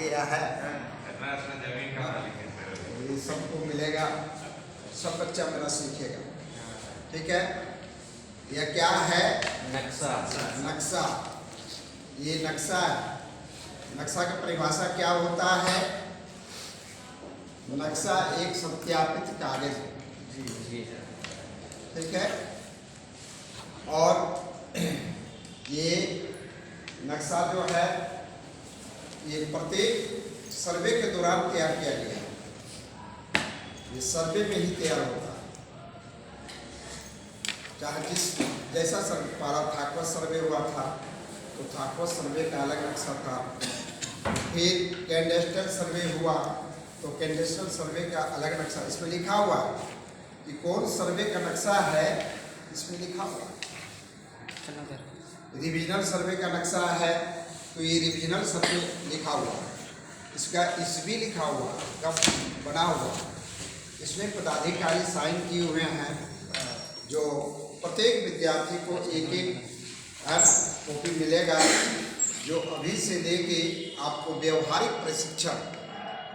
गया है, जमीन का मालिक है। ये सबको मिलेगा, सब बच्चा मेरा सीखेगा। ठीक है, यह क्या है? नक्शा। नक्शा। ये नक्शा है। नक्शा की परिभाषा क्या होता है? नक्शा एक सत्यापित कागज है। जी। ठीक है, और ये नक्शा जो है ये प्रत्येक सर्वे के दौरान तैयार किया गया है। ये सर्वे में ही तैयार होता है, चाहे जिस जैसा सर्वे पारा थाकवा सर्वे हुआ था तो थाकवा सर्वे का अलग नक्शा था। फिर कैंडेस्टल सर्वे हुआ तो कैंडेस्टल सर्वे का अलग नक्शा। इसमें लिखा हुआ है कि कौन सर्वे का नक्शा है, इसमें लिखा हुआ है। रिविजनल सर्वे का नक्शा है तो ये रिविजनल सर्वे लिखा हुआ है, इसका ईस्वी लिखा हुआ है, कब बना हुआ है। इसमें पदाधिकारी साइन किए हुए हैं, जो प्रत्येक विद्यार्थी को एक एक कॉपी मिलेगा। जो अभी से लेके आपको व्यवहारिक प्रशिक्षण,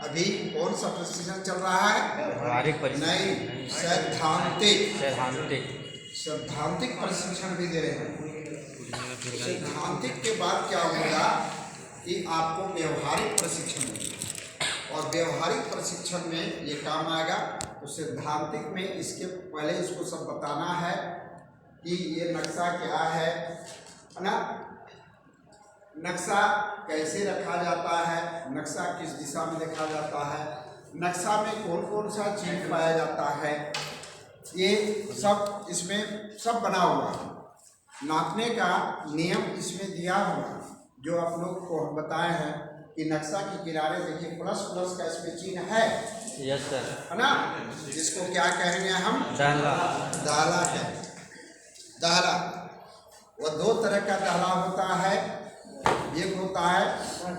अभी कौन सा प्रशिक्षण चल रहा है? व्यवहारिक नहीं, सैद्धांतिक प्रशिक्षण भी दे रहे हैं। सैद्धांतिक के बाद क्या होगा कि आपको व्यवहारिक प्रशिक्षण मिलेगा, और व्यवहारिक प्रशिक्षण में ये काम आएगा। तो सैद्धांतिक में इसके पहले इसको सब बताना है कि ये नक्शा क्या है ना, नक्शा कैसे रखा जाता है, नक्शा किस दिशा में देखा जाता है, नक्शा में कौन कौन सा चीज पाया जाता है, ये सब इसमें सब बना हुआ है। नापने का नियम इसमें दिया हुआ है, जो आप लोग को हम बताए हैं कि नक्शा के किनारे देखिए प्लस प्लस का इसमें चिन्ह है। Yes sir. है ना, जिसको क्या कहेंगे हम? दाला। दाला कहेंगे। दाला, वह दो तरह का दाला होता है। एक होता है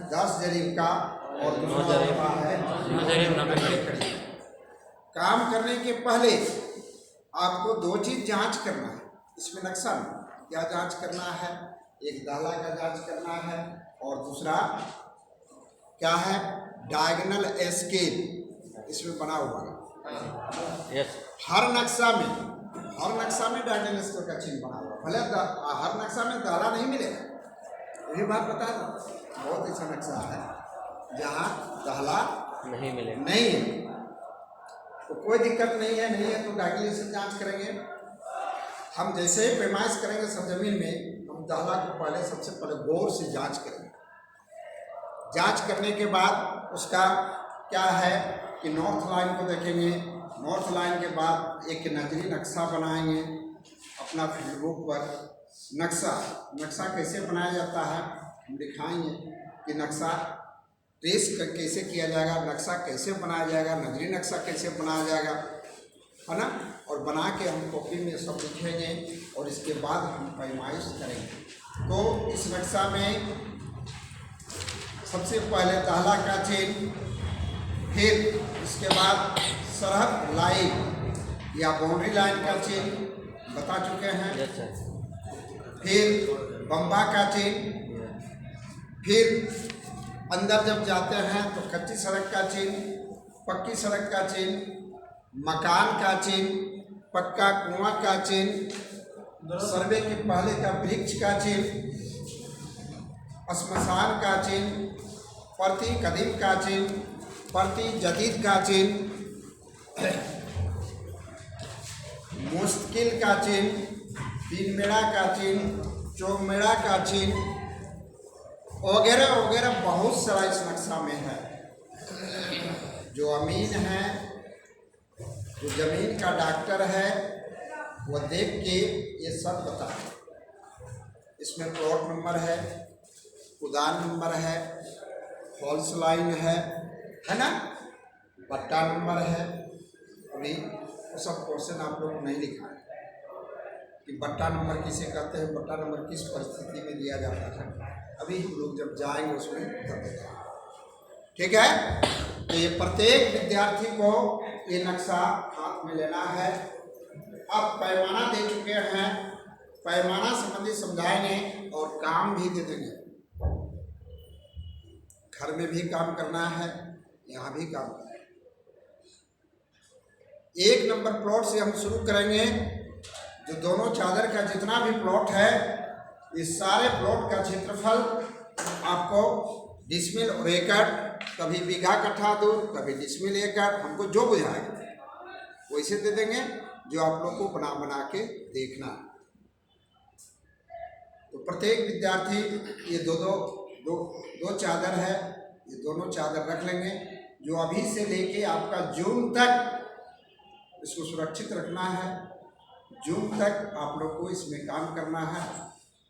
10 जरीब का और दूसरा होता है 9 जरीब। काम करने के पहले आपको दो चीज जांच करना है इसमें नक्शा में। क्या जांच करना है? एक दाला का जांच करना है, और दूसरा क्या है? डायगोनल स्केल इसमें बना हुआ है। यस। हर नक्शा में डायगोनल स्केल का चिन्ह बना हुआ है। भले हर नक्शा में दाला नहीं मिलेगा, ये बात बता दो। बहुत ऐसा नक्शा है जहाँ दाला नहीं मिले, नहीं है, तो कोई दिक्कत नहीं है तो डायगोनल से जांच करेंगे। हम जैसे ही पैमाइश करेंगे सरजमीन में, हम दाला को पहले सबसे पहले गौर से जांच करेंगे। जांच करने के बाद उसका क्या है कि नॉर्थ लाइन को देखेंगे। नॉर्थ लाइन के बाद एक नजरी नक्शा बनाएंगे अपना फील्ड बुक पर। नक्शा कैसे बनाया जाता है हम दिखाएंगे कि नक्शा ट्रेस कैसे किया जाएगा, नक्शा कैसे बनाया जाएगा, नजरी नक्शा कैसे बनाया जाएगा, है ना। और बना के हम कॉपी में सब लिखेंगे, और इसके बाद हम पैमाइश करेंगे। तो इस नक्शा में सबसे पहले दाला का चिन्ह, फिर इसके बाद सरहद लाइन या बाउंड्री लाइन का चिन्ह बता चुके हैं। Yes sir. फिर बम्बा का चिन्ह, फिर अंदर जब जाते हैं तो कच्ची सड़क का चिन्ह, पक्की सड़क का चिन्ह, मकान का चिन्ह, पक्का कुआं का चिन्ह, सर्वे के पहले का वृक्ष का चिन्ह, श्मशान का चिन्ह, प्रति कदीम का चिन्ह, प्रति जदीद का चिन्ह, मुश्किल का चिन्ह, तीन मेड़ा का चिन्ह, चौमेड़ा का चिन्ह, वगैरह वगैरह बहुत सारा इस नक्शा में है। जो अमीन है, जो जमीन का डॉक्टर है, वह देख के ये सब बताए। इसमें प्लॉट नंबर है, उदान नंबर है, फॉल्स लाइन है ना, पट्टा नंबर है। अभी वो सब क्वेश्चन आप लोग नहीं लिखा है कि बट्टा नंबर किसे कहते हैं, बट्टा नंबर किस परिस्थिति में दिया जाता है। अभी हम लोग जब जाएंगे उसमें बता देंगे। ठीक है, तो ये प्रत्येक विद्यार्थी को ये नक्शा हाथ में लेना है। अब पैमाना दे चुके हैं, पैमाना संबंधी समझाएंगे और काम भी दे देंगे। घर में भी काम करना है, यहाँ भी काम करना है। 1 नंबर प्लॉट से हम शुरू करेंगे। जो दोनों चादर का जितना भी प्लॉट है, इस सारे प्लॉट का क्षेत्रफल आपको डिसमिल और एकड़, कभी बीघा कट्ठा दूर, कभी डिसमिल एकड़, हमको जो बुझाएगा वैसे दे देंगे, जो आप लोग को बना बना के देखना। तो प्रत्येक विद्यार्थी ये दो चादर है, ये दोनों चादर रख लेंगे। जो अभी से लेके आपका जून तक इसको सुरक्षित रखना है। जून तक आप लोग को इसमें काम करना है,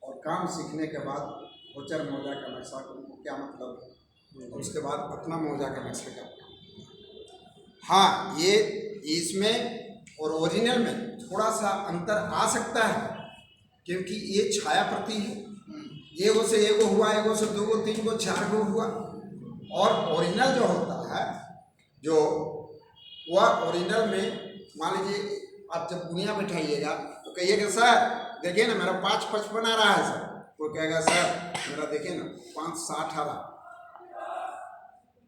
और काम सीखने के बाद गोचर मौजा का नक्शा को क्या मतलब है, और उसके बाद अपना मौजा का नक्शा का। हाँ, ये इसमें और ओरिजिनल में थोड़ा सा अंतर आ सकता है, क्योंकि ये छाया प्रति है। एगो से एगो हुआ, एगो से 2 गो 3 गो 4 गो हुआ। और ओरिजिनल जो होता है, जो वह ओरिजिनल में मान लीजिए आप जब दुनिया बैठाइएगा तो कहिएगा सर देखिए ना मेरा 555 आ रहा है सर, वो कहेगा सर मेरा देखिए ना 560 आ रहा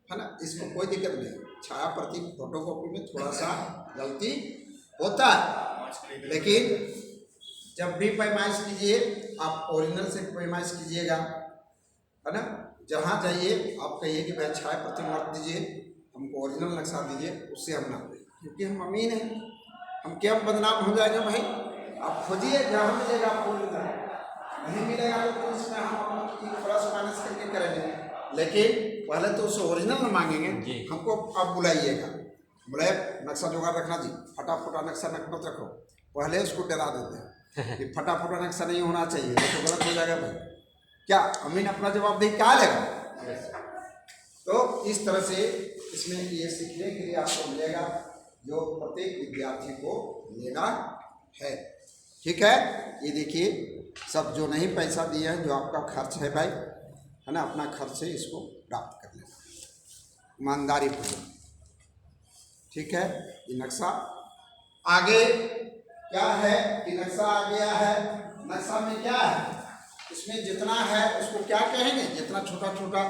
है ना। इसमें कोई दिक्कत नहीं। छाया प्रति फोटोकॉपी में थोड़ा सा गलती होता है, लेकिन जब भी पैमाइश कीजिए आप ओरिजिनल से पैमाइश कीजिएगा, है ना। जहाँ जाइए आप कहिए कि भाई छाया प्रति मत दीजिए, हमको ओरिजिनल नक्शा दीजिए, उससे हम नाप लेंगे, क्योंकि हम अमीन हैं। हम क्या बदनाम हो जाएंगे भाई। आप खोजिए, जहाँ मिलेगा आपको ओरिजिनल, नहीं मिलेगा तो इसमें हम प्लस माइनस करके करेंगे, लेकिन पहले तो उससे ओरिजिनल न मांगेंगे। हमको आप बुलाइएगा, बोले नक्शा जुगाड़ रखना जी, फटाफटा नक्शा मत रखो, पहले उसको डरा देते हैं कि फटाफटा नक्शा नहीं होना चाहिए, तो गलत हो जाएगा भाई। क्या अमीन अपना जवाबदेही क्या लेगा। तो इस तरह से इसमें ये सीखने के लिए आपको मिलेगा, जो प्रत्येक विद्यार्थी को लेना है। ठीक है, ये देखिए सब जो नहीं पैसा दिए हैं, जो आपका खर्च है भाई, है ना, अपना खर्च से इसको प्राप्त कर लेना ईमानदारी पूर्वक। ठीक है, ये नक्शा आगे क्या है कि नक्शा आ गया है। नक्शा में क्या है, इसमें जितना है उसको क्या कहेंगे, जितना छोटा छोटा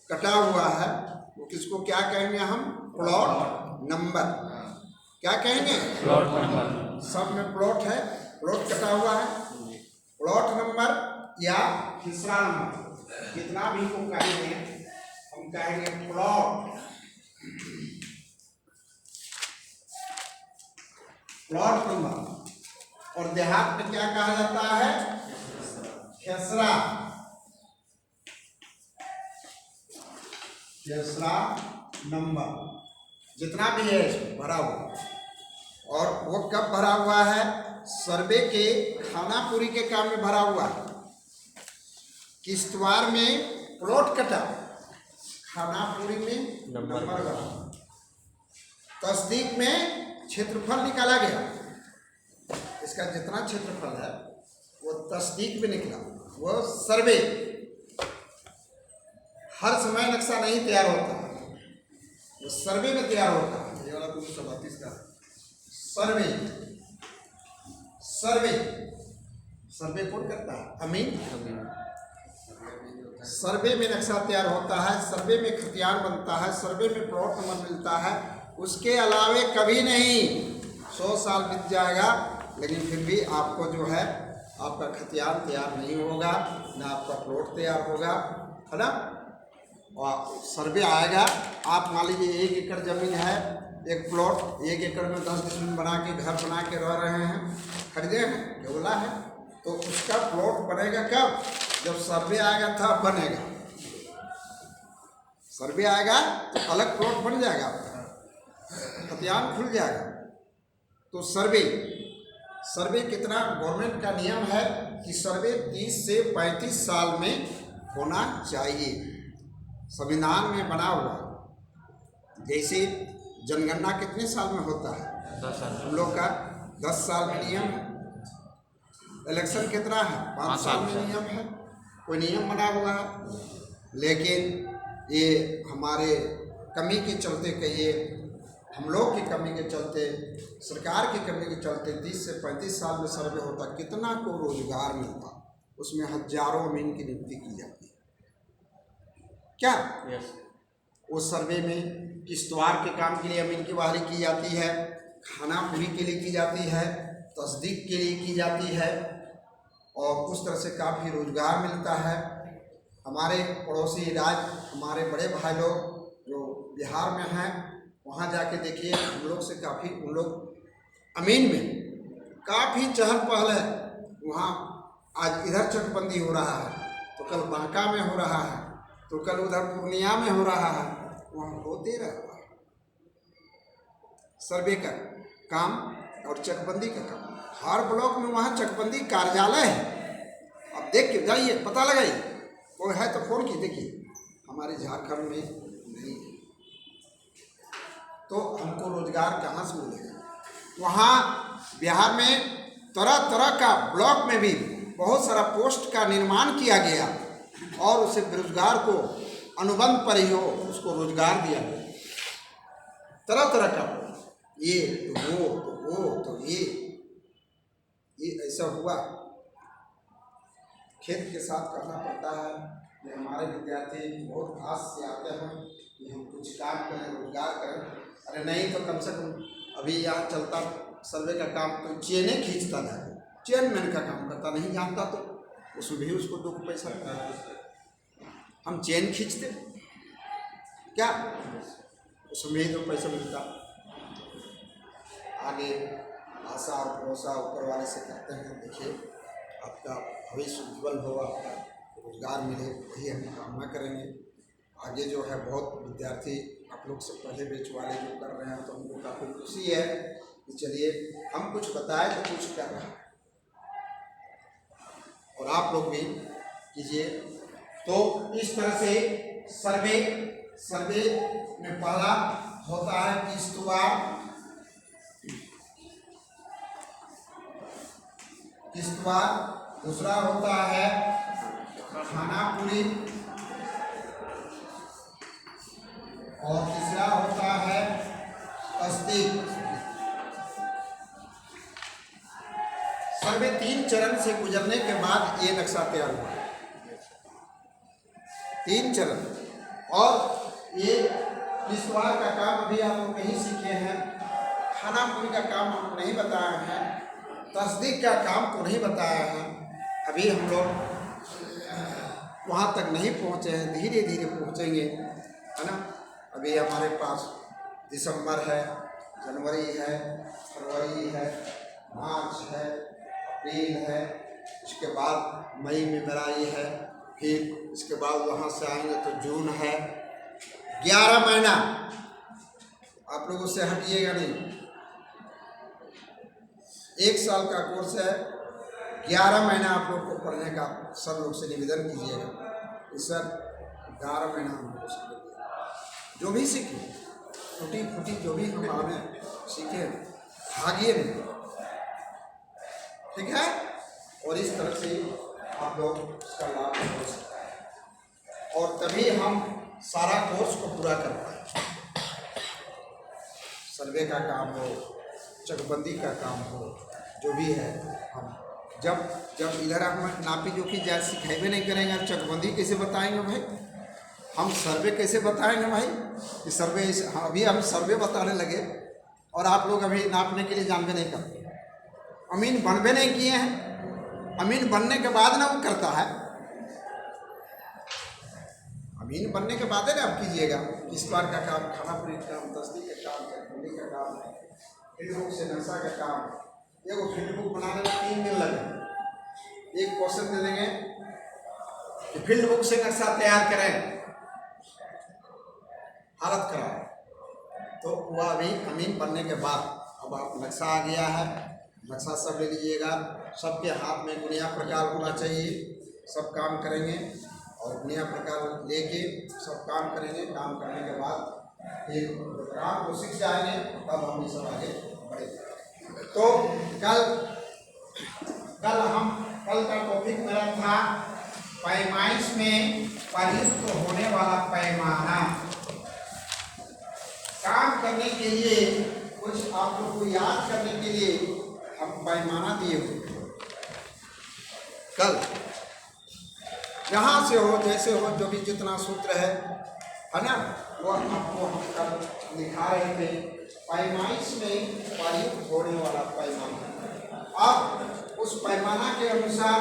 कटा हुआ है वो किसको क्या कहेंगे हम, प्लॉट नंबर। क्या कहेंगे, प्लॉट नंबर। सब में प्लॉट है, प्लॉट कटा हुआ है, प्लॉट नंबर या हिस्सा नंबर, जितना भी को कहेंगे हम कहेंगे प्लॉट नंबर। और देहात में क्या कहा जाता है, खेसरा नंबर, जितना भी है इसमें भरा हुआ। और वो कब भरा हुआ है, सर्वे के खानापुरी के काम में भरा हुआ है। किश्तवाड़ में प्लॉट कटा, खानापुरी में नंबर भरा, तस्दीक में क्षेत्रफल निकाला गया। इसका जितना क्षेत्रफल है वो तस्दीक में निकला, वो सर्वे। हर समय नक्शा नहीं तैयार होता, वो सर्वे में तैयार होता है। ये वाला 237 का सर्वे कौन करता है, अमीन। सर्वे में नक्शा तैयार होता है, सर्वे में खतियान बनता है, सर्वे में प्लॉट नंबर मिलता है। उसके अलावे कभी नहीं, 100 साल बीत जाएगा लेकिन फिर भी आपको जो है आपका खतियान तैयार नहीं होगा, ना आपका प्लॉट तैयार होगा, है ना। और सर्वे आएगा, आप मान लीजिए 1 एकड़ ज़मीन है, एक प्लॉट 1 एकड़ में 10 डिसमिल बना के घर बना के रह रहे हैं, खरीदे हैं, बोला है, तो उसका प्लॉट बनेगा कब, जब सर्वे आएगा तब बनेगा। सर्वे आएगा तो अलग प्लॉट बन जाएगा आपका, खतियान खुल जाएगा। तो सर्वे कितना, गवर्नमेंट का नियम है कि सर्वे 30 से 35 साल में होना चाहिए। संविधान में बना हुआ, जैसे जनगणना कितने साल में होता है, 10 साल। हम लोग का 10 साल में नियम है। इलेक्शन कितना है, 5 साल में नियम है, कोई नियम बना हुआ है। लेकिन ये हमारे कमी के चलते, कहिए हम लोग की कमी के चलते, सरकार की कमी के चलते 30 से 35 साल में सर्वे होता। कितना को रोजगार मिलता, उसमें हजारों अमीन की नियुक्ति की जाती है। क्या यस वो सर्वे में किश्तवाड़ के काम के लिए अमीन की बहाली की जाती है, खाना पूरी के लिए की जाती है, तस्दीक के लिए की जाती है, और उस तरह से काफ़ी रोज़गार मिलता है। हमारे पड़ोसी राज्य, हमारे बड़े भाई लोग जो बिहार में हैं, वहाँ जाके देखिए हम लोग से काफ़ी, उन लोग अमीन में काफ़ी चहल पहल है। वहाँ आज इधर चकबंदी हो रहा है, तो कल बांका में हो रहा है, तो कल उधर पूर्णिया में हो रहा है, वहाँ होते रहता है सर्वे का काम और चकबंदी का काम। हर ब्लॉक में वहाँ चकबंदी कार्यालय है। अब देख के जाइए, पता लगाइए, कोई है तो फोन की देखिए। हमारे झारखंड में नहीं है, तो हमको रोजगार कहाँ से मिलेगा? वहाँ बिहार में तरह तरह का ब्लॉक में भी बहुत सारा पोस्ट का निर्माण किया गया और उसे बेरोजगार को अनुबंध पर ही हो उसको रोजगार दिया गया। तरह तरह का, ये तो वो तो ये ऐसा हुआ। खेत के साथ करना पड़ता है। ये हमारे विद्यार्थी बहुत आस से आते हैं कि हम कुछ काम करें, रोजगार करें। अरे नहीं तो कम से कम अभी यहाँ चलता सर्वे का काम तो चेने खींचता था, चेनमैन का काम करता, नहीं जानता तो उसमें भी उसको 2 पैसा मिलता है। हम चेन खींचते क्या, उसमें भी 2 पैसा मिलता। आगे आशा और भरोसा ऊपर वाले से करते हैं। देखिए आपका भविष्य उज्ज्वल हो, आपका रोजगार मिले, वही हम कामना करेंगे। आगे जो है बहुत विद्यार्थी आप लोग से पढ़े बेच वाले जो कर रहे हैं, तो हमको काफ़ी खुशी है कि चलिए हम कुछ बताए तो कुछ कर रहे हैं, और आप लोग भी कीजिए। तो इस तरह से सर्वे में पहला होता है किश्तवाड़, दूसरा होता है खानापुरी, और तीसरा होता है तस्दीक। सर्वे 3 चरण से गुजरने के बाद ये नक्शा तैयार हुआ। 3 चरण, और ये किश्तवाड़ का काम अभी आप लोग नहीं सीखे हैं, खानापुरी का काम हम नहीं बताए हैं, तस्दीक का काम को नहीं बताया है। अभी हम लोग वहाँ तक नहीं पहुँचे हैं, धीरे धीरे पहुँचेंगे, है ना। अभी हमारे पास दिसंबर है, जनवरी है, फरवरी है, मार्च है, अप्रैल है, इसके बाद मई में बराई है, फिर इसके बाद वहाँ से आएंगे तो जून है। 11 महीना आप लोगों से हटिएगा नहीं। 1 साल का कोर्स है, 11 महीना आप लोग को पढ़ने का सब लोग से निवेदन कीजिएगा। इस सर 11 महीना हम लोग सीखेंगे, जो भी सीखे टूटी फूटी जो भी हम हमें सीखे, भागिए नहीं, ठीक है। और इस तरह से आप लोग इसका लाभ हो सकता है, और तभी हम सारा कोर्स को पूरा कर पाए। सर्वे का काम हो, चकबंदी का काम हो, जो भी है, हम जब इधर हम नापी जोखी जाए सिखेबे नहीं करेंगे, चकबंदी कैसे बताएंगे भाई? हम सर्वे कैसे बताएंगे भाई कि सर्वे? अभी हम सर्वे बताने लगे और आप लोग अभी नापने के लिए जानबे नहीं करते, अमीन बनबे नहीं किए हैं। अमीन बनने के बाद ना वो करता है, अमीन बनने के बाद है ना आप कीजिएगा। किश्तवाड़ का काम, खानापुरी का काम, तस्दीक का काम, चकबंदी का काम, फील्ड बुक से नक्शा का काम। देखो फील्ड बुक बनाने में 3 दिन लगे। एक क्वेश्चन दे देंगे कि फील्ड बुक से नक्शा तैयार करें, हालत खराब। तो वह अभी अमीन बनने के बाद, अब आप नक्शा आ गया है, नक्शा सब ले लीजिएगा। सबके हाथ में गुनिया प्रकार होना चाहिए, सब काम करेंगे, और गुनिया प्रकार लेके सब काम करेंगे। काम करने के बाद फिर काम को सीख जाएंगे, तब हम ये सब आगे बढ़ेंगे। तो कल का टॉपिक मेरा था पैमाइश में प्रयुक्त होने वाला पैमाना। काम करने के लिए, कुछ आप लोग को याद करने के लिए हम पैमाना दिए हुए कल। जहाँ से हो जैसे हो जो भी जितना सूत्र है ना, वो आपको हम कल दिखा रहे थे। पैमाइश में प्रयुक्त होने वाला पैमाना, अब उस पैमाना के अनुसार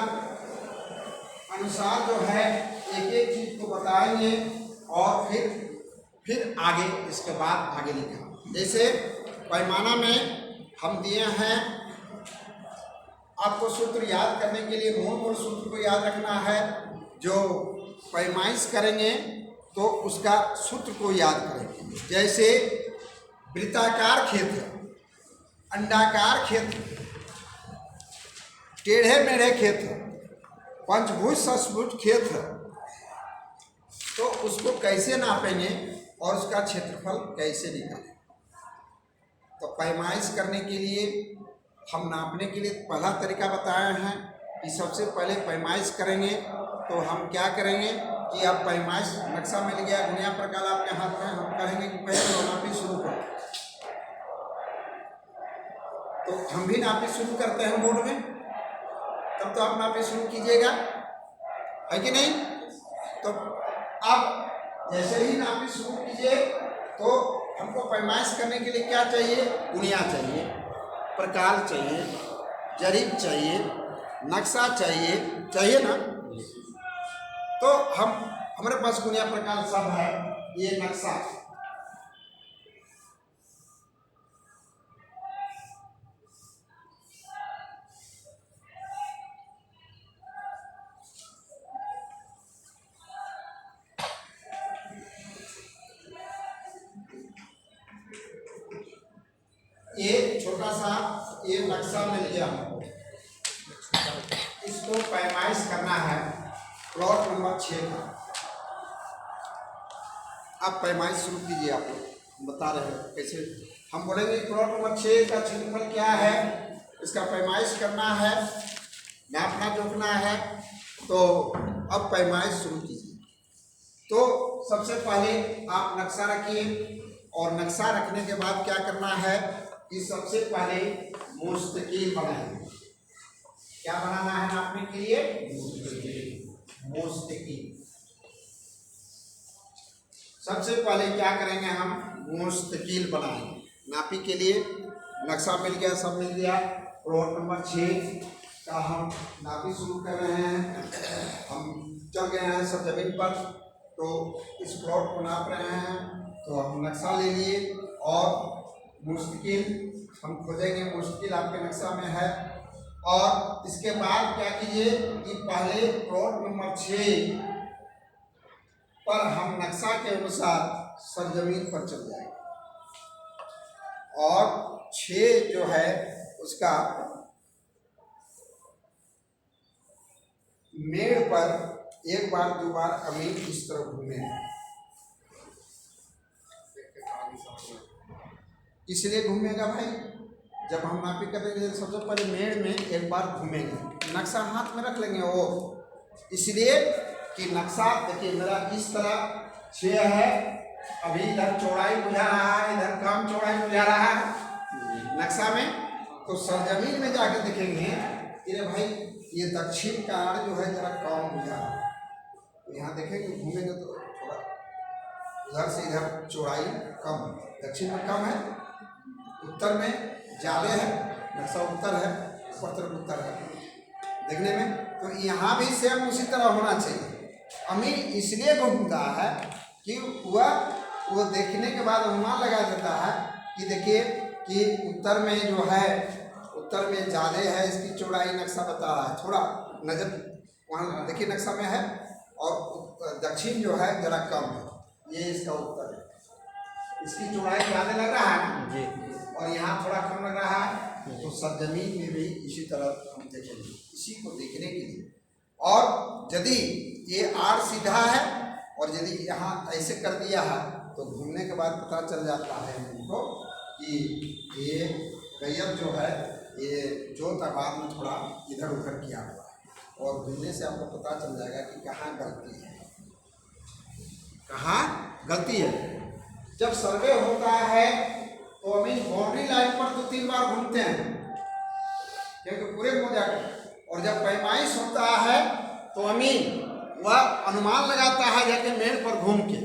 जो है एक एक चीज को बताएंगे और फिर आगे इसके बाद आगे लिखा। जैसे पैमाना में हम दिए हैं, आपको सूत्र याद करने के लिए मूल सूत्र को याद रखना है। जो पैमाइश करेंगे तो उसका सूत्र को याद करेंगे। जैसे वृत्ताकार क्षेत्र, अंडाकार क्षेत्र, टेढ़े मेढ़े क्षेत्र, पंचभुज षष्ठभुज क्षेत्र, तो उसको कैसे नापेंगे और उसका क्षेत्रफल कैसे निकालें। तो पैमाइश करने के लिए हम नापने के लिए पहला तरीका बताए हैं कि सबसे पहले पैमाइश करेंगे तो हम क्या करेंगे कि अब पैमाइश नक्शा मिल गया, गुणिया प्रकार आपके हाथ में, हम कहेंगे कि पहले तो नापी शुरू करो। तो हम भी नापी शुरू करते हैं बोर्ड में, तब तो आप नापी शुरू कीजिएगा, है कि नहीं। तो अब जैसे ही नापी शुरू कीजिए तो हमको पैमाइश करने के लिए क्या चाहिए, गुणिया चाहिए, प्रकार चाहिए, जरीब चाहिए, नक्शा चाहिए ना। तो हमारे पास गुणिया प्रकार सब है। ये नक्शा, ये छोटा सा ये नक्शा मिल गया, इसको पैमाइश करना है प्लॉट नंबर 6 का। आप पैमाइश शुरू कीजिए, आप लोग बता रहे हैं कैसे। हम बोलेंगे प्लॉट नंबर 6 का क्षेत्रफल क्या है, इसका पैमाइश करना है, नापना जोखना है। तो अब पैमाइश शुरू कीजिए। तो सबसे पहले आप नक्शा रखिए और नक्शा रखने के बाद क्या करना है कि सबसे पहले मुस्तकील बनाएंगे। क्या बनाना है नापने के लिए, मुस्तकील। सबसे पहले क्या करेंगे, हम मुस्तकील बनाएंगे। नापी के लिए नक्शा मिल गया, सब मिल गया। प्लॉट नंबर 6 का हम नापी शुरू कर रहे हैं। हम चल गए हैं सब जमीन पर, तो इस प्लॉट को नाप रहे हैं। तो हम नक्शा ले लिए और मुस्तकील हम खोजेंगे। मुस्तकील आपके नक्शा में है। और इसके बाद क्या कीजिए कि पहले प्लॉट नंबर 6 पर हम नक्शा के अनुसार सरजमीन पर चल जाएंगे और 6 जो है उसका मेड़ पर एक बार दो बार अमीन इस तरफ घूमेंगे। इसलिए घूमेगा भाई, जब हम नापी करेंगे सबसे पहले मेड़ में एक बार घूमेंगे। नक्शा हाथ में रख लेंगे वो, इसलिए कि नक्शा देखिए मेरा इस तरह 6 है। अभी इधर चौड़ाई बुझा रहा है, इधर कम चौड़ाई बुझा रहा है नक्शा में। तो सरजमीन में जाकर देखेंगे कि भाई ये दक्षिण का आड़ जो है जरा कम बुझा रहा है। तो यहाँ देखेंगे घूमेंगे तो थोड़ा उधर से इधर चौड़ाई कम है, दक्षिण में कम है, उत्तर में ज़्यादा है। नक्शा उत्तर है, ऊपर तरफ उत्तर है देखने में। तो यहाँ भी सेम उसी तरह होना चाहिए। अमीन इसलिए घूमता है कि वो देखने के बाद अनुमान लगा देता है कि देखिए कि उत्तर में जो है, उत्तर में ज़्यादा है, इसकी चौड़ाई नक्शा बता रहा है। थोड़ा नजर वहाँ देखिए नक्शा में है, और दक्षिण जो है जरा कम है, ये इसका उत्तर है। इसकी चौड़ाई ज़्यादा लग रहा है जी, और यहाँ थोड़ा कम लग रहा है। तो सरजमीन में भी इसी तरह हम देखेंगे, इसी को देखने के लिए। और यदि ये आर सीधा है और यदि यहाँ ऐसे कर दिया है तो घूमने के बाद पता चल जाता है हमको कि ये रैयत जो है ये जोत आबाद में थोड़ा इधर उधर किया हुआ है। और घूमने से आपको पता चल जाएगा कि कहाँ गलती है, कहाँ गलती है। जब सर्वे होता है तो अभी बाउंड्री लाइन पर 2-3 बार घूमते हैं क्योंकि पूरे हो जाते हैं। और जब पैमाइश होता है तो अमीन वह अनुमान लगाता है जाके मेड़ पर घूम के,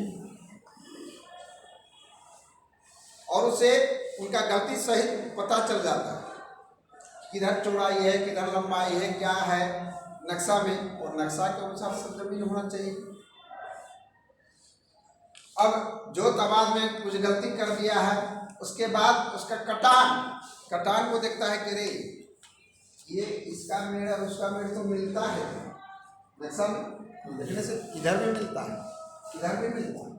और उसे उनका गलती सही पता चल जाता है, किधर चौड़ाई है किधर लंबाई है क्या है नक्शा में, और नक्शा के अनुसार सब जमीन होना चाहिए। अब जो तबाद में कुछ गलती कर दिया है, उसके बाद उसका कटान को देखता है कि रे ये इसका मेड़ और उसका मेड़ तो मिलता है, नक्शा में देखने से इधर भी मिलता है इधर भी मिलता है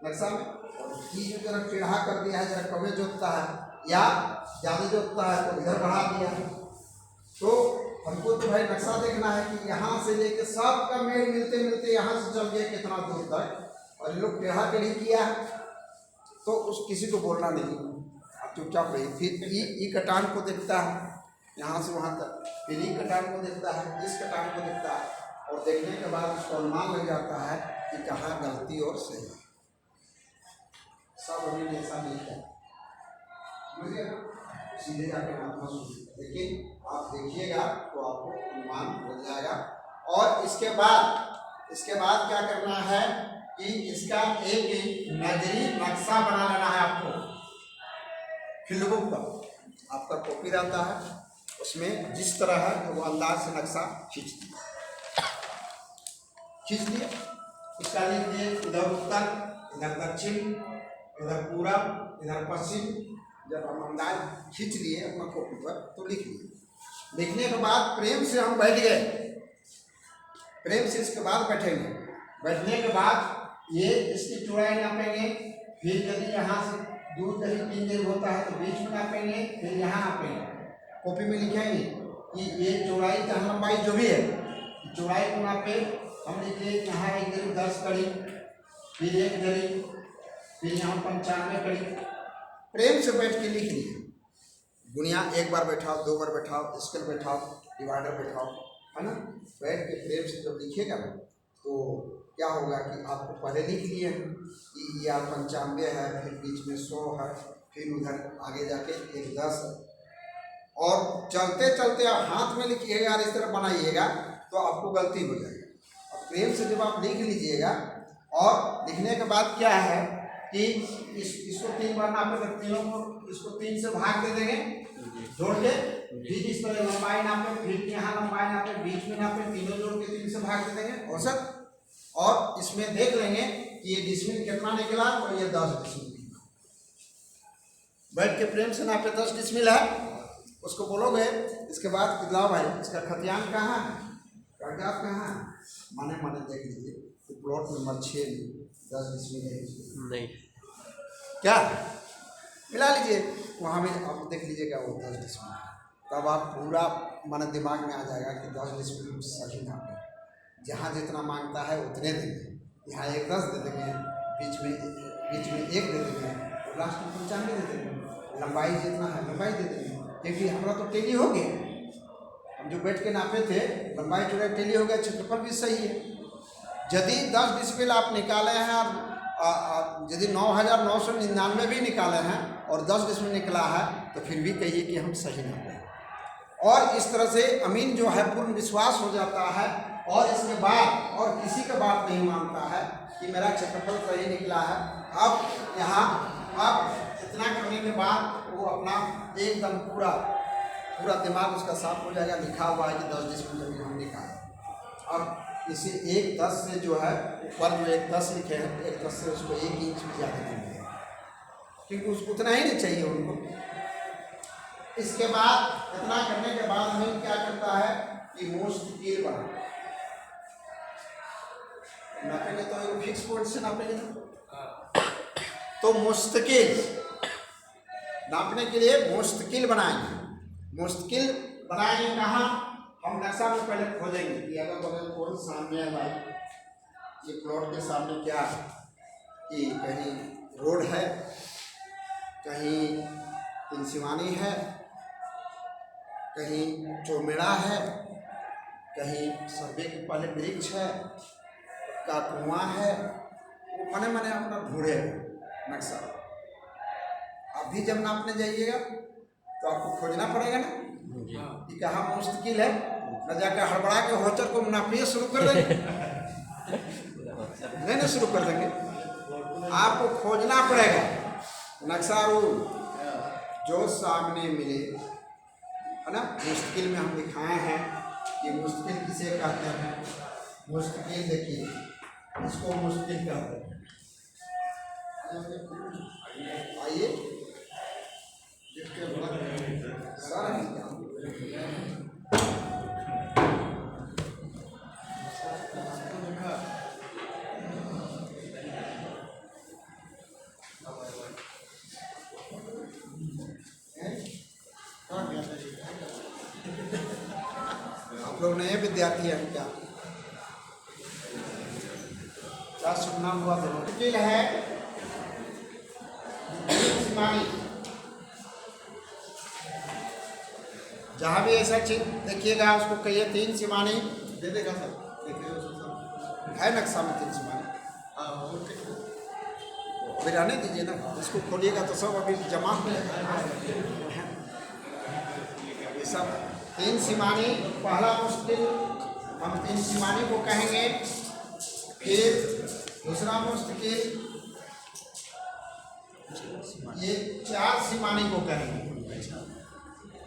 नक्शा में, और जो जरा टेढ़ा कर दिया है, जरा कमे जोतता है या ज़्यादा जोतता है तो इधर बढ़ा दिया है। तो हमको तो भाई नक्शा देखना है कि यहाँ से लेके सबका मेड़ मिलते मिलते यहाँ से चल गया कितना दूर तक, और ये लोग टेढ़ा टेढ़ी किया तो उस किसी को बोलना नहीं, आप चुपचाप रहिए। फिर ई कटान को देखता है यहाँ से वहाँ तक, फिर ई कटान को देखता है, इस कटान को देखता है, और देखने के बाद उसको अनुमान लग जाता है कि कहाँ गलती और सही है। सब अभी ऐसा नहीं है, समझिए, सीधे जाके महात्मा सुनिए, लेकिन आप देखिएगा तो आपको अनुमान हो जाएगा। और इसके बाद क्या करना है कि इसका एक नजरी नक्शा बना लेना है आपको। फील्ड बुक पर आपका कॉपी रहता है, उसमें जिस तरह है वो अंदाज से नक्शा खींच दिया, इसका लिख दिए इधर उत्तर, इधर दक्षिण, इधर पूरब, इधर पश्चिम। जब हम अंदाज खींच लिए अपना कॉपी पर तो लिख लिए। लिखने के बाद प्रेम से हम बैठ गए, प्रेम से इसके बाद बैठेंगे। बैठने के बाद ये इसकी चौड़ाई नापेंगे, फिर यदि यहाँ से दूर कहीं 3 दिन होता है तो बीच में नापेंगे, फिर यहाँ नापेंगे, कॉपी में लिखेंगे कि ये चौड़ाई का लंबाई जो भी है, चौड़ाई को नापे। हम लिखे यहाँ 1 जरी 10 कड़ी, फिर 1 जरी, फिर यहाँ 95 कड़ी। प्रेम से बैठ के लिख लिए, गुनिया 1 बार बैठाओ, 2 बार बैठाओ, स्केल बैठाओ, डिवाइडर बैठाओ, है ना। बैठ के प्रेम से जब लिखेगा ना तो क्या होगा कि आपको पहले लिख लिए कि यह 95 है, फिर बीच में 100 है, फिर उधर आगे जाके 1 10 है, और चलते चलते आप हाथ में लिखिएगा और इस तरह बनाइएगा तो आपको गलती हो जाएगी। और प्रेम से जब आप लिख लीजिएगा, और लिखने के बाद क्या है कि इसको 3 बार नापे तो तीनों को इसको 3 से भाग दे देंगे जोड़ के, फिर इस तरह लंबाई नापे, फिर यहाँ लंबाई नापे, बीच में नापे, तीनों जोड़ के 3 से भाग दे देंगे औसत। और इसमें देख लेंगे कि ये डिसमिल कितना निकला, तो ये 10 डिसमिल निकला। बैठ के प्रेम से नापे 10 डिसमिल है, उसको बोलोगे। इसके बाद कितना भाई इसका खतियान कहाँ है, कागजात कहाँ है, माने देख लीजिए तो प्लॉट नंबर 6 में 10 डिसमिल है नहीं, क्या मिला लीजिए वहाँ में, आप देख लीजिएगा वो 10 डिसमिल है। तब आप पूरा माने दिमाग में आ जाएगा कि 10 डिसमिल सही नाप है। जहाँ जितना मांगता है उतने देंगे, यहाँ 1 10 दे देंगे, बीच में 1 दे देंगे, और लास्ट में 95 दे देंगे। लंबाई जितना है लंबाई दे देंगे, क्योंकि हमारा तो टेली हो गया, हम जो बैठ के नापे थे लंबाई चौड़ाई टेली हो गया, क्षेत्रफल भी सही है। यदि 10 डिसमिल आप निकाले हैं और यदि 9999 भी निकाले हैं और 10 डिसमिल निकला है तो फिर भी कहिए कि हम सही नापे। और इस तरह से अमीन जो है पूर्ण विश्वास हो जाता है, और इसके बाद और किसी का बात नहीं मानता है कि मेरा क्षेत्रफल सही निकला है। अब यहाँ इतना करने के बाद वो अपना एकदम पूरा दिमाग उसका साफ हो जाएगा। लिखा हुआ है कि 10 डिसमिल जमीन हम निकाले। अब इसे 1 10 से जो है ऊपर जो 1 10 लिखे हैं, 1 10 से उसको 1 इंच भी ज़्यादा नहीं मिलेगा, क्योंकि उसको उतना ही नहीं चाहिए उनको। इसके बाद इतना करने के बाद हमें क्या करता है कि मुस्तकिल बना नापेंगे, तो एक फिक्स पॉइंट से नापेंगे ना, तो मुस्तकिल नापने के लिए मुस्तकिल बनाएंगे। मुस्तकिल बनाएंगे कहाँ, हम नक्शा में पहले खोजेंगे कि अगर बगल कौन सामने है भाई, ये प्लॉट के सामने क्या है, कि कहीं रोड है, कहीं तिनसिवानी है, कहीं चौमेड़ा है, कहीं सर्वे के पहले वृक्ष है का कुआं है, वो मने अपना ढूंढे नक्शा। अभी जब नापने जाइएगा तो आपको खोजना पड़ेगा ना कि कहाँ मुस्तकिल है, न जाकर हड़बड़ा के होचर को नापिए शुरू कर देंगे। नहीं शुरू कर देंगे। आपको खोजना पड़ेगा नक्शा रूल जो सामने मिले, है ना। मुश्किल में हम दिखाए हैं कि मुश्किल किसे कहते हैं। मुश्किल देखिए, इसको मुश्किल कहते हैं। आइए सर आप लोग नए विद्यार्थी हैं क्या? क्या सुनना हुआ? मुश्किल है सीमानी। जहाँ भी ऐसा चीज देखिएगा उसको कहिए 3 सीमानी। दे देगा सर, देखिए है नक्शा में 3 सीमानी। अभी रहने दीजिए ना, इसको खोलिएगा तो सब अभी जमा ये सब 3 सीमानी। पहला मुश्किल हम 3 सीमानी को कहेंगे। फिर दूसरा मुश्किल ये 4 सीमानी को कहेंगे।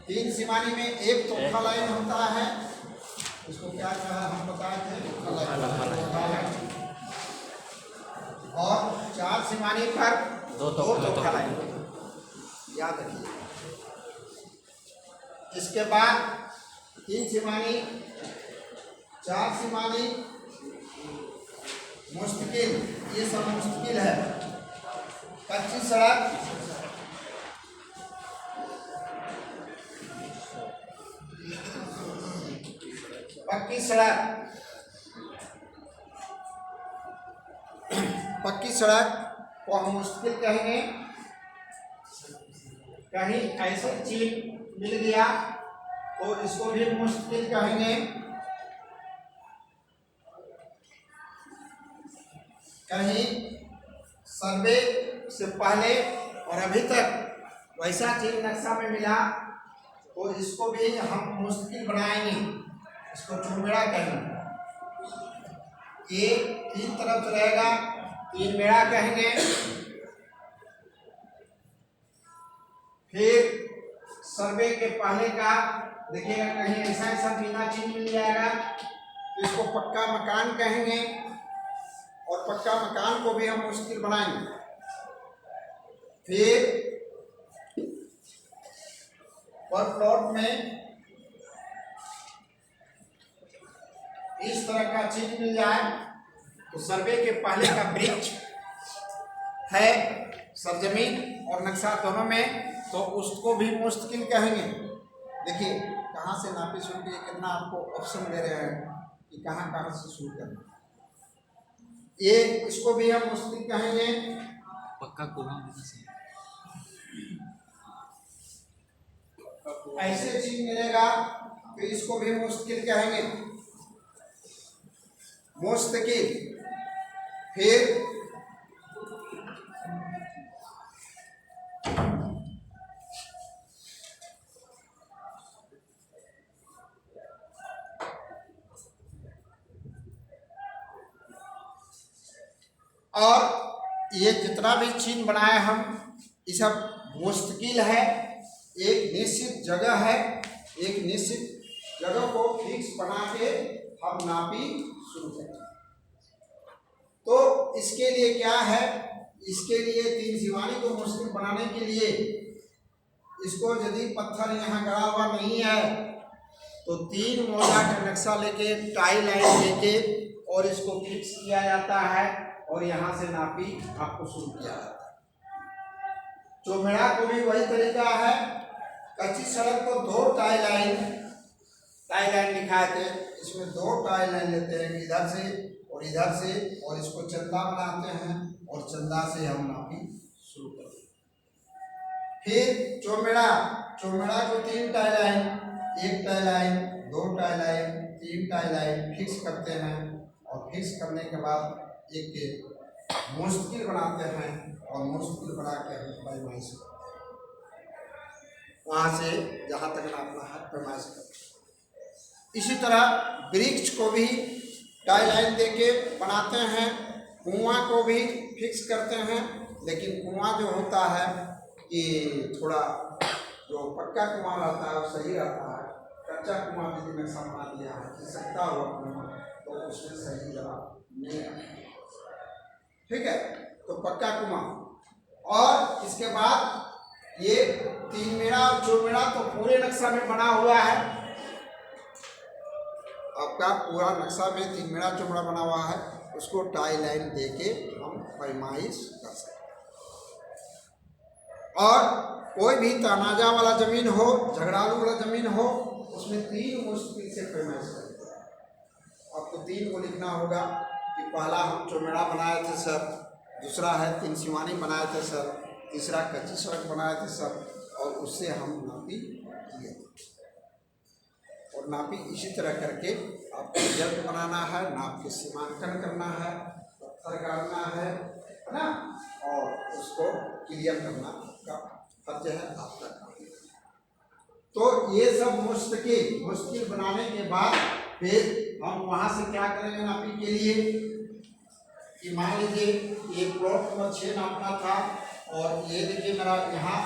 3 सीमानी में एक तोहफा लाइन होता है, उसको क्या कहा हम बताए थे, तोहफा लाइन। और 4 सीमानी पर 2 तोहफा लाइन याद रखिए। इसके बाद 3 सीमानी, 4 सीमानी मुश्किल, ये सब मुश्किल है। कच्ची सड़क, पक्की सड़क। पक्की सड़क को हम मुश्किल कहेंगे। कहीं ऐसे चीज मिल गया तो इसको भी मुश्किल कहेंगे। कहीं सर्वे से पहले और अभी तक वैसा चीज नक्शा में मिला तो इसको भी हम मुश्किल बनाएंगे, इसको चौमेड़ा कहेंगे। ये 3 तरफ रहेगा, 3 मेड़ा कहेंगे। फिर सर्वे के पहले का देखिएगा कहीं ऐसा ऐसा बिना चीज मिल जाएगा, इसको पक्का मकान कहेंगे। और पक्का मकान को भी हम मुश्किल बनाएंगे। फिर पर प्लॉट में इस तरह का चीज मिल जाए तो सर्वे के पहले का वृक्ष है, सरजमीन और नक्शा दोनों में, तो उसको भी मुश्किल कहेंगे। देखिए कहाँ से नापी शुरू किए, कितना आपको ऑप्शन दे रहे हैं कि कहाँ कहाँ से शुरू करना। ये इसको भी हम मुश्किल कहेंगे। पक्का कोना ऐसे चीज मिलेगा तो इसको भी मुश्किल कहेंगे, मुस्तकिल। फिर और ये जितना भी चिन्ह बनाए हम, ये सब मुस्तकिल है। एक निश्चित जगह है, एक निश्चित जगह को फिक्स बना के हम नापी शुरू करें। तो इसके लिए क्या है, इसके लिए 3 सीमानी को मुश्किल बनाने के लिए इसको यदि पत्थर यहाँ गड़ा हुआ नहीं है तो 3 मोजा का नक्शा लेके टाई लाइन लेके और इसको फिक्स किया जाता है और यहाँ से नापी आपको शुरू किया जाता है। चौमेड़ा को भी वही तरीका है। कच्ची सड़क को 2 टाई लाइन दिखाए थे, इसमें 2 टाई लाइन लेते हैं, इधर से और इसको चंदा बनाते हैं और चंदा से हम नापी शुरू करते हैं। फिर चौमेड़ा को 3 tie line, 1 tie line, 2 tie line, 3 tie line fix करते हैं और फिक्स करने के बाद एक मुश्किल बनाते हैं और मुश्किल बना के हम पैमाइश करते हैं, वहाँ से जहाँ तक नापना है पैमाइश करते हैं। इसी तरह वृक्ष को भी टाई लाइन देके बनाते हैं। कुआं को भी फिक्स करते हैं, लेकिन कुआं जो होता है कि थोड़ा जो पक्का कुआं रहता है वो सही रहता है। कच्चा कुआं यदि नक्शा बना दिया है, खिसकता हुआ कुआं, तो उसमें सही जगह नहीं है। ठीक है, तो पक्का कुआं। और इसके बाद ये 3 मेड़ा और 4 मेड़ा तो पूरे नक्शा में बना हुआ है। आपका पूरा नक्शा में 3 मेड़ा 4 मेड़ा बना हुआ है, उसको टाई लाइन देके हम पैमाइश कर सकते हैं। और कोई भी तनाजा वाला जमीन हो, झगड़ालू वाला जमीन हो, उसमें 3 मुश्किल से पैमाइश करते हैं। आपको 3 को लिखना होगा कि पहला हम चौमेड़ा बनाए थे सर, दूसरा है 3 सिवानी बनाए थे सर, तीसरा कच्ची सड़क बनाए थे सर, और उससे हम नापी किए। और नापी इसी तरह करके आपको रिजल्ट बनाना है, नाप के सीमांकन करना है, पत्थर गाड़ना है ना, और उसको क्लियर करना का फर्ज है आपका काम। तो ये सब मुश्किल बनाने के बाद फिर हम वहाँ से क्या करेंगे नापी के लिए कि मान लीजिए ये प्लॉट नंबर 6 नापना था, और ये देखिए मेरा यहाँ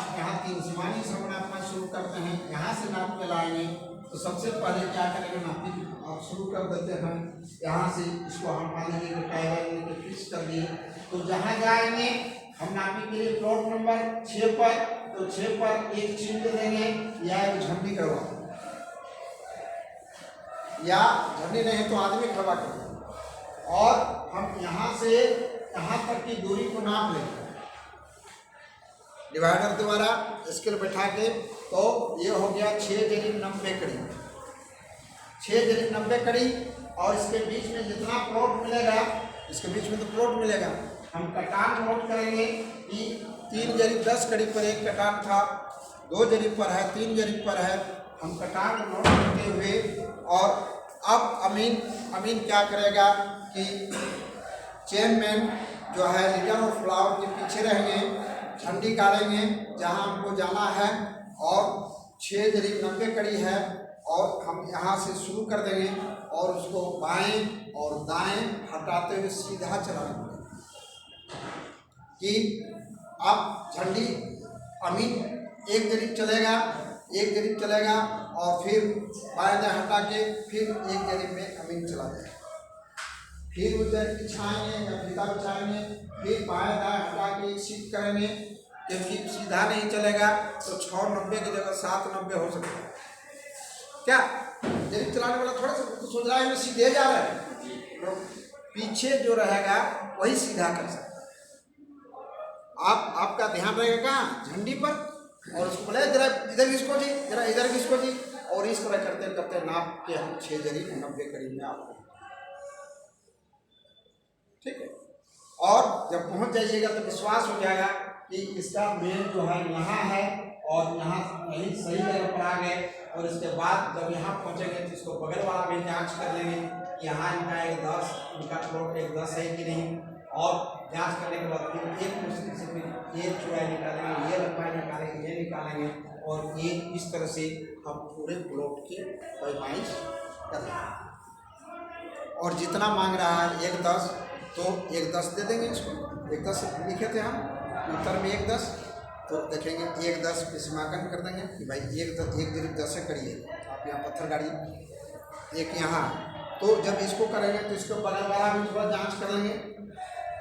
3 सिवानी से हम नापना शुरू करते हैं। यहाँ से नाप के लाएंगे तो सबसे पहले क्या करेंगे, नापी आप शुरू कर देते हैं। यहाँ से इसको हम मान लीजिए टाइल लेके फिक्स कर दिए, तो जहाँ जाएंगे हम नापी के लिए प्लॉट नंबर 6 पर, तो 6 पर एक चिन्ह दे देंगे या एक झंडी करवा, या झंडी नहीं तो आदमी खड़ा कर, और हम यहाँ से यहाँ तक की दूरी को नाप लेंगे डिवाइडर द्वारा स्केल बैठा के। तो ये हो गया 6×90 कड़ी, 6×90 कड़ी। और इसके बीच में जितना प्लॉट मिलेगा, इसके बीच में तो प्लॉट मिलेगा, हम कटान नोट करेंगे कि 3×10 कड़ी पर एक कटान था, 2 जरीब पर है, 3 जरीब पर है। हम कटान नोट करते हुए, और अब अमीन क्या करेगा कि चेयरमैन जो है लीडर ऑफ फ्लावर के पीछे रहेंगे, झंडी गाड़ेंगे जहाँ हमको जाना है, और 6×90 कड़ी है, और हम यहाँ से शुरू कर देंगे और उसको बाएं और दाएं हटाते हुए सीधा चलाना कि अब झंडी अमीन एक जरीब चलेगा, और फिर बाएं दाएं हटा के फिर एक जरीब में अमीन चला जाएगा, फिर उस जरीब बिछाएंगे या फीता बिछाएंगे, फिर बाएं दाएं हटा के एक सीट करेंगे, क्योंकि सीधा नहीं चलेगा तो 690 की जगह 790 हो सकता है। क्या जरीब चलाने वाला थोड़ा सा तो सोच रहा है सीधे जा रहा है, तो पीछे जो रहेगा वही सीधा कर सकता है। आपका ध्यान रहेगा कहाँ, झंडी पर, और उसको बोले जरा इधर घिसको जी, जरा इधर घिसको जी, और इस तरह करते करते नाप के हम 6×90 कड़ी में आपको, ठीक है। और जब पहुंच जाइएगा तो विश्वास हो जाएगा कि इसका मेन जो है यहाँ है, और यहाँ यही सही जगह पर आ गए। और इसके बाद जब यहाँ पहुँचेंगे तो इसको बगल वाला भी जांच कर लेंगे कि यहाँ इनका 10 इनका प्लॉट 10 है कि नहीं, और जांच करने के बाद फिर एक मुश्किल से फिर ये चौड़ाई निकालेंगे, ये लंबाई निकालेंगे, ये निकालेंगे, और ये इस तरह से हम पूरे प्लॉट की पैमाइश करेंगे। और जितना मांग रहा है 1/10, तो 1/10 दे देंगे इसको। 1/10 लिखे थे हम उत्तर में 1/10, तो देखेंगे 1/10 पे सीमांकन कर देंगे कि भाई 1/10 से करिए। आप यहाँ पत्थर गाड़िए, एक यहाँ, तो जब इसको करेंगे तो इसको बगल वाला भी थोड़ा जांच कर लेंगे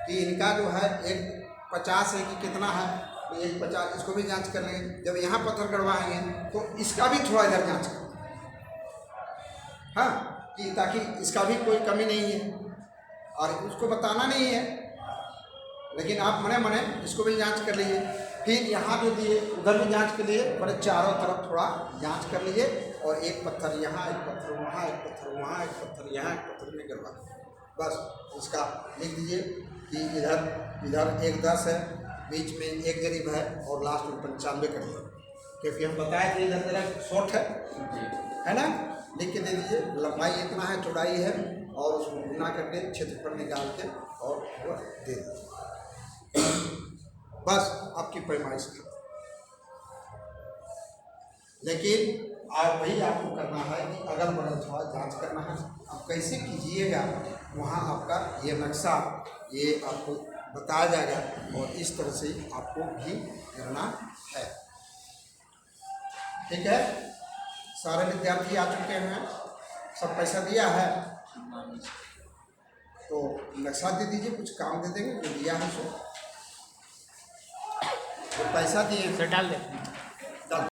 कि इनका जो है 1/50 है कि कितना है, तो 1/50 इसको भी जांच कर लेंगे। जब यहाँ पत्थर गड़वाएंगे तो इसका भी थोड़ा इधर जांच कर, हाँ, कि ताकि इसका भी कोई कमी नहीं है, और उसको बताना नहीं है, लेकिन आप मने इसको भी जांच कर लीजिए। फिर यहाँ जो दिए उधर भी जांच कर लिए, बड़े चारों तरफ थोड़ा जांच कर लीजिए, और एक पत्थर यहाँ, एक पत्थर वहाँ, एक पत्थर वहाँ, एक पत्थर यहाँ, एक पत्थर में करवा, बस इसका लिख दीजिए कि इधर 1/10 है, बीच में 1 जरीब है, और लास्ट में 95 करिए, क्योंकि हम बताए थे इधर शॉर्ट है ना। लिख के दे दीजिए, लंबाई इतना है, चौड़ाई है, और उसको गुना करके क्षेत्रफल निकाल के और वो दे दीजिए, बस आपकी पैमाइश खत्म। लेकिन आप वही आपको करना है कि अगल बगल थोड़ा जांच करना है। आप कैसे कीजिएगा वहाँ आपका ये नक्शा ये आपको बताया जाएगा और इस तरह से आपको भी करना है। ठीक है, सारे विद्यार्थी आ चुके हैं, सब पैसा दिया है तो नक्शा दे दीजिए, कुछ काम दे देंगे जो दिया है सो। तो पैसा दिए सर डाल दे।